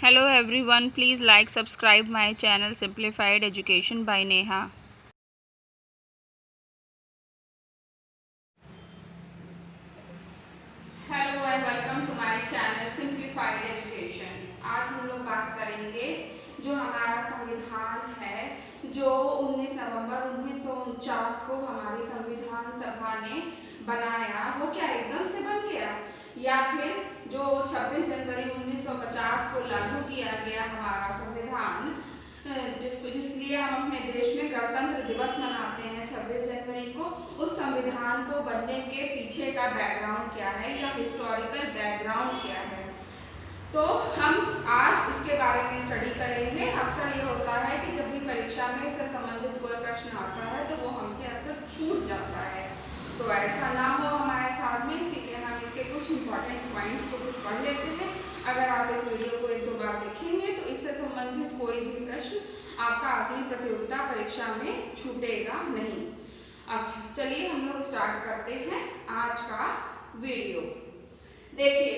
Hello everyone, please like subscribe my channel Simplified Education by Neha. Hello and welcome to my channel Simplified Education. आज हम लोग बात करेंगे जो हमारा संविधान है, जो 19 नवंबर 1949 को हमारी संविधान सभा ने बनाया, वो क्या एकदम से बन गया या फिर जो 26 जनवरी 1950 को लागू किया गया हमारा संविधान, जिसलिए हम अपने देश में गणतंत्र दिवस मनाते हैं 26 जनवरी को, उस संविधान को बनने के पीछे का बैकग्राउंड क्या है या हिस्टोरिकल बैकग्राउंड क्या है, तो हम आज उसके बारे में स्टडी करेंगे। अक्सर ये होता है कि जब भी परीक्षा में इससे संबंधित कोई प्रश्न आता है तो वो हमसे अक्सर छूट जाता है, तो ऐसा ना हो हमारे साथ में, इसीलिए हम इसके कुछ इंपॉर्टेंट पॉइंट्स को कुछ पढ़ लेते हैं। अगर आप इस वीडियो को 1-2 बार देखेंगे तो इससे संबंधित कोई भी प्रश्न आपका अगली प्रतियोगिता परीक्षा में छूटेगा नहीं। अच्छा, चलिए हम लोग स्टार्ट करते हैं आज का वीडियो। देखिए,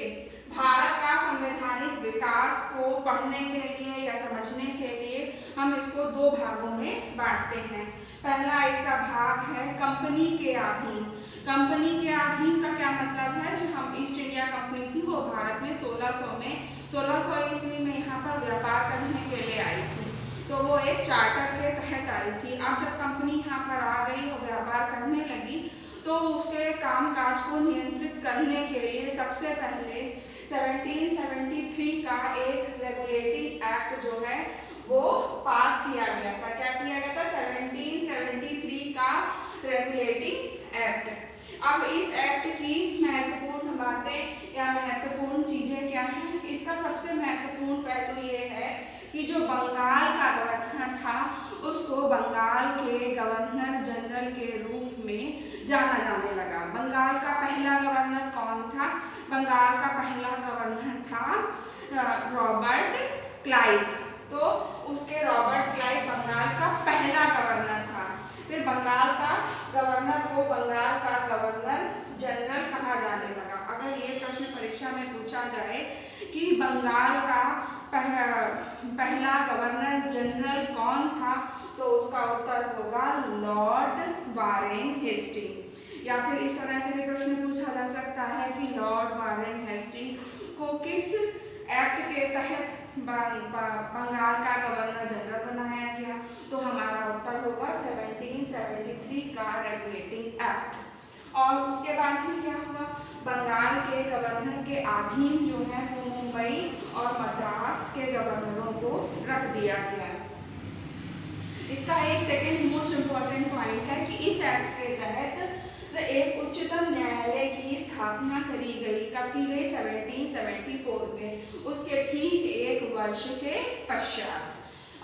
भारत का संवैधानिक विकास को पढ़ने के लिए या समझने के लिए हम इसको 2 भागों में बांटते हैं। पहला इसका भाग है कंपनी के अधीन। कंपनी के अधीन का क्या मतलब है, जो हम ईस्ट इंडिया कंपनी थी वो भारत में 1600 ईस्वी में यहाँ पर व्यापार करने के लिए आई थी, तो वो एक चार्टर के तहत आई थी। अब जब कंपनी यहाँ पर आ गई और व्यापार करने लगी तो उसके कामकाज को नियंत्रित करने के लिए सबसे पहले 1773 का एक रेगुलेटिंग एक्ट जो है वो पास किया गया था। क्या किया गया था? 1773 का रेगुलेटिंग एक्ट। अब इस एक्ट की महत्वपूर्ण बातें या महत्वपूर्ण चीजें क्या हैं? इसका सबसे महत्वपूर्ण पहलू ये है कि जो बंगाल का गवर्नर था उसको बंगाल के गवर्नर जनरल के रूप में जाना जाने लगा। बंगाल का पहला गवर्नर कौन था? बंगाल का पहला गवर्नर था रॉबर्ट क्लाइव। तो उसके रॉबर्ट क्लाइव बंगाल का पहला गवर्नर था। फिर बंगाल का गवर्नर को बंगाल का गवर्नर जनरल कहा जाने लगा। अगर ये प्रश्न परीक्षा में पूछा जाए कि बंगाल का पहला गवर्नर जनरल कौन था, तो उसका उत्तर होगा लॉर्ड वारेन हेस्टिंग। या फिर इस तरह से भी प्रश्न पूछा जा सकता है कि लॉर्ड वारेन हेस्टिंग को किस एक्ट के तहत बंगाल का गवर्नर जनरल बनाया गया, तो हमारा उत्तर होगा 1773 का रेगुलेटिंग एक्ट। और उसके बाद में क्या हुआ? बंगाल के गवर्नर के अधीन जो है वो मुंबई और मद्रास के गवर्नरों को रख दिया गया। इसका एक सेकेंड मोस्ट इम्पॉर्टेंट पॉइंट है कि इस एक्ट के तहत एक उच्चतम न्यायालय की स्थापना करी गई। कब की गई? 1774 में, उसके ठीक 1 वर्ष के पश्चात।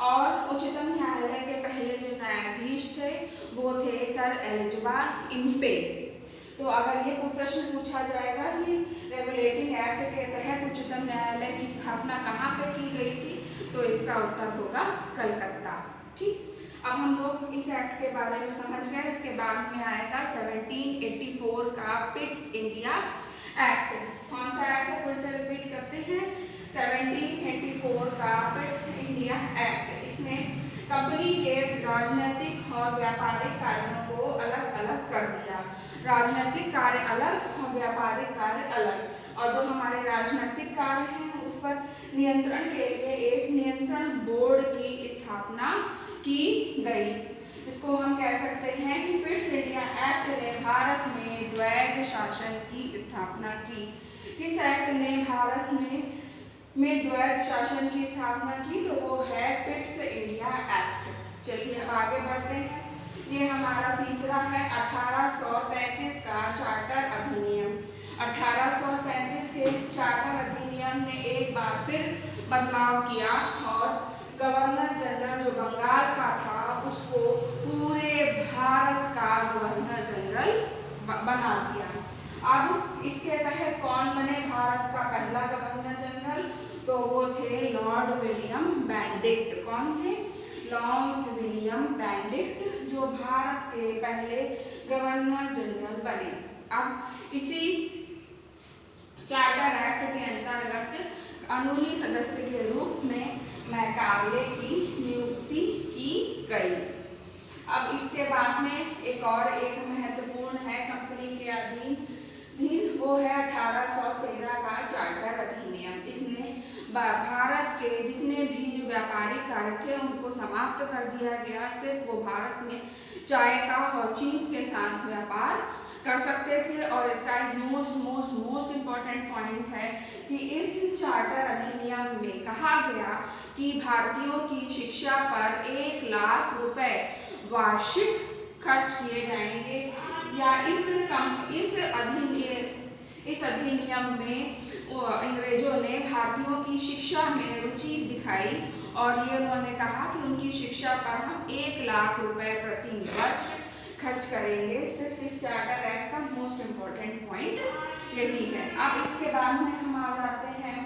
और उच्चतम न्यायालय के पहले जो न्यायाधीश थे वो थे सर एलिजाबेथ इम्पे। तो अगर ये प्रश्न पूछा जाएगा कि रेगुलेटिंग एक्ट के तहत उच्चतम न्यायालय की स्थापना कहाँ पे की गई थी, तो इसका उत्तर होगा कलकत्ता। ठीक, अब हम लोग इस एक्ट के बारे में समझ गए। इसके बाद में आएगा 1784 का पिट्स इंडिया एक्ट। कौन सा एक्ट है? फिर से रिपीट करते हैं, 1784 का पिट्स इंडिया एक्ट। इसमें कंपनी के राजनीतिक और व्यापारिक कार्यों को अलग अलग कर दिया। राजनीतिक कार्य अलग और व्यापारिक कार्य अलग। और जो हमारे राजनीतिक कार्य हैं उस पर नियंत्रण के लिए एक नियंत्रण बोर्ड की स्थापना की गई। इसको हम कह सकते हैं कि पिट्स इंडिया एक्ट ने भारत में द्वैध शासन की स्थापना की। किस एक्ट ने भारत में द्वैध शासन की स्थापना की? तो वो है पिट्स इंडिया एक्ट। चलिए अब आगे बढ़ते हैं। ये हमारा तीसरा है 1833 का चार्टर अधिनियम। 1833 के चार्टर अधिनियम ने एक बार फिर बदलाव किया और गवर्नर जनरल जो बंगाल का था उसको पूरे भारत का गवर्नर जनरल बना दिया। अब इसके तहत कौन बने भारत का पहला गवर्नर जनरल? तो वो थे लॉर्ड विलियम बेनेडिक्ट। कौन थे? लॉर्ड विलियम बेनेडिक्ट, जो भारत के पहले गवर्नर जनरल बने। अब इसी चार्टर एक्ट के अंतर्गत कानूनी सदस्य के रूप में मैकाले की नियुक्ति की गई। अब इसके बाद में एक महत्वपूर्ण है कंपनी के अधीन, वो है 1813 का चार्टर अधिनियम। इसने भारत के जितने भी जो व्यापारिक कार्य थे उनको समाप्त कर दिया गया। सिर्फ वो भारत में चाय का और चीन के साथ व्यापार कर सकते थे। और इसका एक मोस्ट इम्पॉर्टेंट पॉइंट है कि इस चार्टर अधिनियम में कहा गया कि भारतीयों की शिक्षा पर 1 लाख रुपए वार्षिक खर्च किए जाएंगे। या इस अधिनियम में अंग्रेजों ने भारतीयों की शिक्षा में रुचि दिखाई और ये उन्होंने कहा कि उनकी शिक्षा पर हम 1 लाख रुपए प्रति वर्ष खर्च करेंगे। सिर्फ इस चार्टर एक्ट का मोस्ट इम्पोर्टेंट पॉइंट यही है। अब इसके बाद में हम आ जाते हैं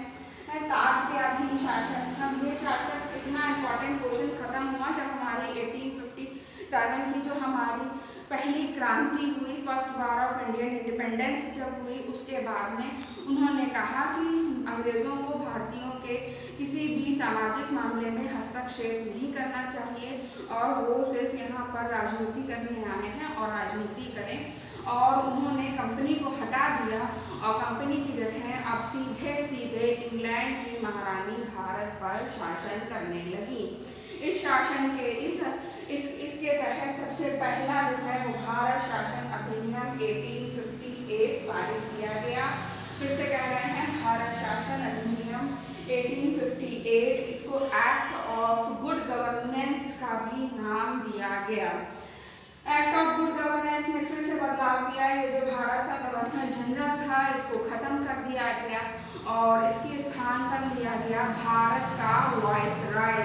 ताज के अधीन शासन। हम ये शासन इतना इम्पोर्टेंट क्वेश्चन खत्म हुआ जब हमारी 1857 की जो हमारी पहली क्रांति हुई, first war of Indian independence जब हुई, उसके बाद में उन्होंने कहा कि अंग्रेज़ों को भारतीयों के किसी भी सामाजिक मामले में हस्तक्षेप नहीं करना चाहिए और वो सिर्फ यहाँ पर राजनीति करने आए हैं और राजनीति करें। और उन्होंने कंपनी को हटा दिया और कंपनी की जगह अब सीधे इंग्लैंड की महारानी भारत पर शासन करने लगी। इस शासन के इसके तहत सबसे पहला जो है वो भारत शासन अधिनियम 1858 पारित किया गया। फिर से कह रहे हैं भारत शासन अधिनियम 1858, इसको एक्ट ऑफ गुड गवर्नेंस का भी नाम दिया गया। एक्ट ऑफ गुड गवर्नेंस में फिर से बदलाव किया। ये जो भारत का गवर्नर जनरल था इसको खत्म कर दिया गया और इसके स्थान पर लिया गया भारत का वायसराय।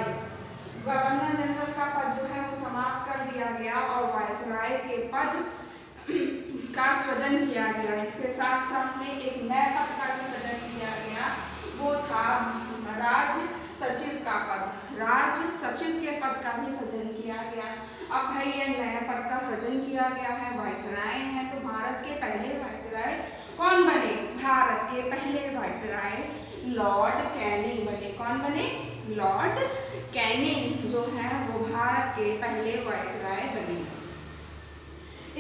गवर्नर जनरल का पद जो है वो समाप्त कर दिया गया और वायसराय के पद का सृजन किया गया। इसके साथ साथ में एक नए पद का भी सृजन किया गया, वो था राज्य सचिव का पद। राज्य सचिव के पद का भी सृजन किया गया। अब भाई ये नए पद का सृजन किया गया है, वायसराय है, तो भारत के पहले वायसराय कौन बने? भारत के पहले वायसराय लॉर्ड कैनिंग बने। कौन बने? लॉर्ड कैनिंग जो है वो भारत के पहले वायसराय बने।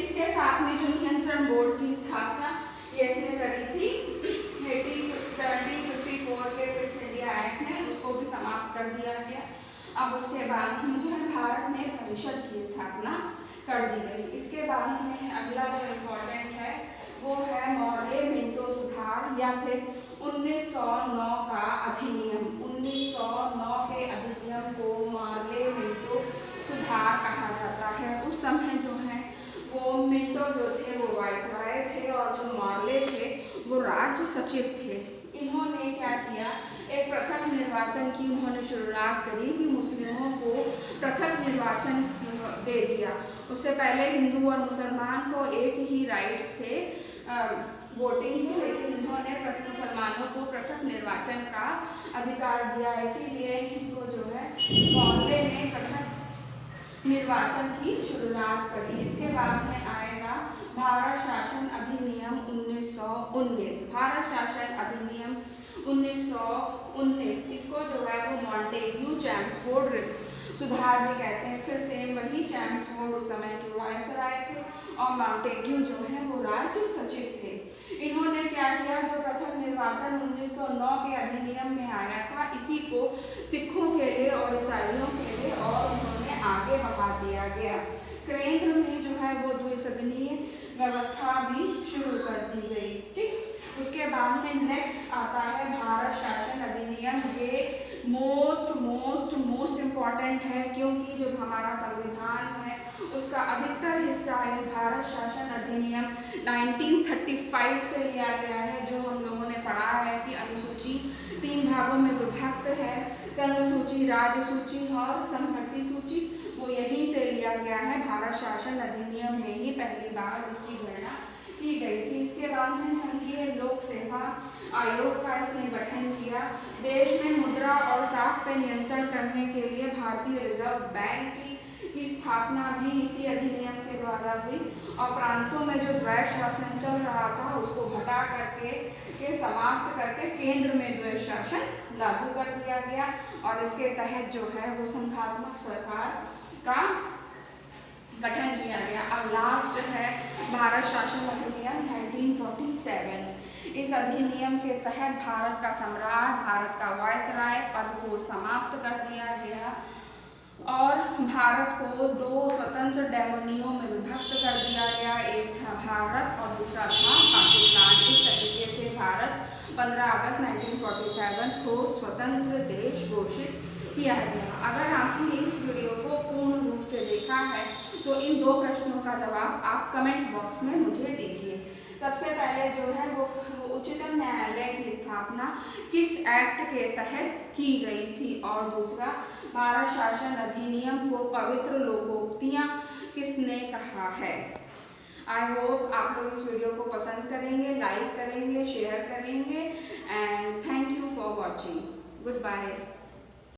इसके साथ में जो नियंत्रण बोर्ड की स्थापना ये इसने करी थी 1754 के प्रिंस इंडिया एक्ट ने, उसको भी समाप्त कर दिया गया। अब उसके बाद में जो है भारत में परिषद की स्थापना कर दी गई। इसके बाद में अगला जो इम्पोर्टेंट है वो है मॉर्ले मिंटो सुधार या फिर 1909 का अधिनियम। 1909 के अधिनियम को मॉर्ले मिंटो सुधार कहा जाता है। उस समय जो है वो मिंटो जो थे वो वायसराय थे और जो मॉर्ले थे वो राज्य सचिव थे। इन्होंने क्या किया, एक पृथक निर्वाचन की उन्होंने शुरुआत करी कि मुस्लिमों को पृथक निर्वाचन दे दिया। उससे पहले हिंदू और मुसलमान को एक ही राइट्स थे वोटिंग के, लेकिन उन्होंने मुसलमानों को पृथक निर्वाचन का अधिकार दिया। इसीलिए इनको जो है मॉर्ले ने पृथक निर्वाचन की शुरुआत करी। इसके बाद में आएगा भारत शासन अधिनियम 1919। भारत शासन अधिनियम 1919 इसको जो है वो मॉन्टेग्यू चैम्सफोर्ड सुधार भी कहते हैं। फिर सेम वही चैम्सफोर्ड उस समय के वायसराय थे और मॉन्टेग्यू जो है वो राज्य सचिव थे। इन्होंने क्या किया, जो पृथक निर्वाचन 1909 के अधिनियम में आया था इसी को सिखों के लिए और ईसाइयों के लिए और उन्होंने आगे बढ़ा दिया गया। केंद्र में जो है वो द्विसदनीय व्यवस्था भी शुरू कर दी गई। ठीक, उसके बाद में नेक्स्ट आता है भारत शासन अधिनियम। ये मोस्ट इम्पॉर्टेंट है क्योंकि जो हमारा संविधान है उसका अधिकतर हिस्सा इस भारत शासन अधिनियम 1935 से लिया गया है। जो हम लोगों ने पढ़ा है कि अनुसूची 3 भागों में विभक्त है, अनुसूची, राज्य सूची और संभर्ती सूची, वो यहीं से लिया गया है। भारत शासन अधिनियम में ही पहली बार इसकी गणना की गई थी। इसके बाद में संघीय लोक सेवा आयोग का इसने गठन किया। देश में मुद्रा और साख पे नियंत्रण करने के लिए भारतीय रिजर्व बैंक की स्थापना भी इसी अधिनियम के द्वारा हुई और प्रांतों में जो द्वैध शासन चल रहा था उसको हटा करके समाप्त करके केंद्र में द्वैध शासन लागू कर दिया गया और इसके तहत जो है वो संघात्मक सरकार का गठन किया गया। अब लास्ट है भारत शासन अधिनियम 1947। इस अधिनियम के तहत भारत का सम्राट, भारत का वायसराय पद को समाप्त कर दिया गया और भारत को दो स्वतंत्र डेमोनियों में विभक्त कर दिया गया। एक था भारत और दूसरा था पाकिस्तान। इस तरीके से भारत 15 अगस्त 1947 को स्वतंत्र देश घोषित किया गया। अगर आपने इस वीडियो को पूर्ण रूप से देखा है तो इन दो प्रश्नों का जवाब आप कमेंट बॉक्स में मुझे दीजिए। सबसे पहले जो है वो उच्चतम न्यायालय की स्थापना किस एक्ट के तहत की गई थी और दूसरा भारत शासन अधिनियम को पवित्र लोकोक्तियां किसने कहा है। आई होप आप लोग इस वीडियो को पसंद करेंगे, लाइक करेंगे, शेयर करेंगे and thank you for watching. Good bye.